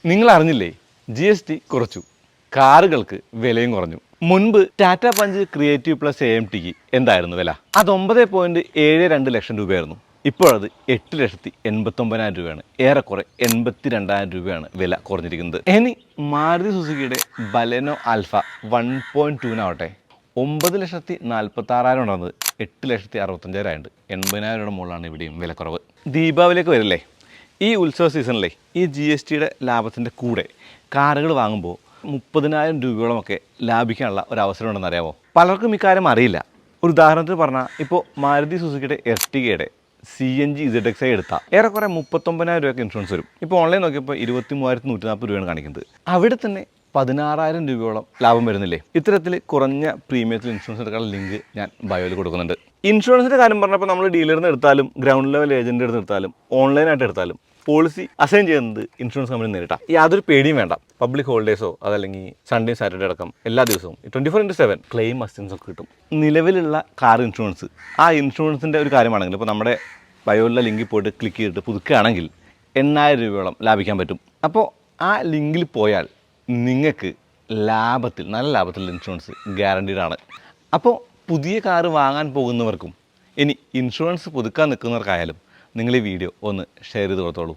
നിങ്ങൾ അറിഞ്ഞില്ലേ, GST കുറച്ചു, കാറുകൾക്ക് വിലയും കുറഞ്ഞു. മുൻപ് ടാറ്റ പഞ്ച് ക്രിയേറ്റീവ് പ്ലസ് AMTക്ക് എന്തായിരുന്നു വില? അത് 9.72 ലക്ഷം രൂപയായിരുന്നു. ഇപ്പോഴത് 8,89,000 രൂപയാണ്. ഏറെക്കുറെ 82,000 രൂപയാണ് വില കുറഞ്ഞിരിക്കുന്നത്. ഇനി മാരുതി സുസുക്കിയുടെ ബലെനോ ആൽഫ 1.2 9,46,000 ഉണ്ടാകുന്നത് 8,65,000 ആയിട്ടുണ്ട്. 80,000 രൂപയുടെ മുകളിലാണ് ഇവിടെയും വിലക്കുറവ്. ദീപാവലിയൊക്കെ വരില്ലേ, ഈ ഉത്സവ സീസണിലെ ഈ GSTയുടെ ലാഭത്തിൻ്റെ കൂടെ കാറുകൾ വാങ്ങുമ്പോൾ 30,000 രൂപയോളമൊക്കെ ലാഭിക്കാനുള്ള ഒരു അവസരം ഉണ്ടെന്ന് അറിയാമോ? പലർക്കും ഇക്കാര്യം അറിയില്ല. ഒരു ഉദാഹരണത്തിന് പറഞ്ഞാൽ, ഇപ്പോൾ മാരുതി സുസുക്കിയുടെ എർട്ടിഗയുടെ CNG ZXi എടുത്താൽ ഏറെക്കുറെ 39,000 രൂപയ്ക്ക് ഇൻഷുറൻസ് വരും. ഇപ്പോൾ ഓൺലൈൻ നോക്കിയപ്പോൾ 23,140 രൂപയാണ് കാണിക്കുന്നത്. അവിടെ തന്നെ 16,000 രൂപയോളം ലാഭം വരുന്നില്ലേ? ഇത്തരത്തിൽ കുറഞ്ഞ പ്രീമിയത്തിൽ ഇൻഷുറൻസ് എടുക്കാനുള്ള ലിങ്ക് ഞാൻ ബയോയിൽ കൊടുക്കുന്നുണ്ട്. ഇൻഷുറൻസിൻ്റെ കാര്യം പറഞ്ഞപ്പോൾ നമ്മൾ ഡീലറിൽ നിന്ന് എടുത്താലും ഗ്രൗണ്ട് ലെവൽ ഏജൻറ്റ് എടുത്ത് എടുത്താലും ഓൺലൈനായിട്ട് എടുത്താലും പോളിസി അസൈൻ ചെയ്യുന്നത് ഇൻഷുറൻസ് കമ്പനി നേരിട്ടാണ്. യാതൊരു പേടിയും വേണ്ട. പബ്ലിക് ഹോളിഡേയ്സോ അതല്ലെങ്കിൽ സൺഡേ സാറ്റർഡേ അടക്കം എല്ലാ ദിവസവും 24/7 ക്ലെയിം അസിസ്റ്റൻസ് ഒക്കെ കിട്ടും. നിലവിലുള്ള കാർ ഇൻഷുറൻസ്, ആ ഇൻഷുറൻസിൻ്റെ ഒരു കാര്യമാണെങ്കിൽ ഇപ്പോൾ നമ്മുടെ ബയോയിലുള്ള ലിങ്കിൽ പോയിട്ട് ക്ലിക്ക് ചെയ്തിട്ട് പുതുക്കുകയാണെങ്കിൽ 8,000 രൂപയോളം ലാഭിക്കാൻ പറ്റും. അപ്പോൾ ആ ലിങ്കിൽ പോയാൽ നിങ്ങൾക്ക് ലാഭത്തിൽ, നല്ല ലാഭത്തിൽ ഇൻഷുറൻസ് ഗ്യാരണ്ടീഡ് ആണ്. അപ്പോൾ പുതിയ കാറ് വാങ്ങാൻ പോകുന്നവർക്കും ഇനി ഇൻഷുറൻസ് പുതുക്കാൻ നിൽക്കുന്നവർക്കായാലും നിങ്ങൾ ഈ വീഡിയോ ഒന്ന് ഷെയർ ചെയ്ത് കൊടുത്തോളൂ.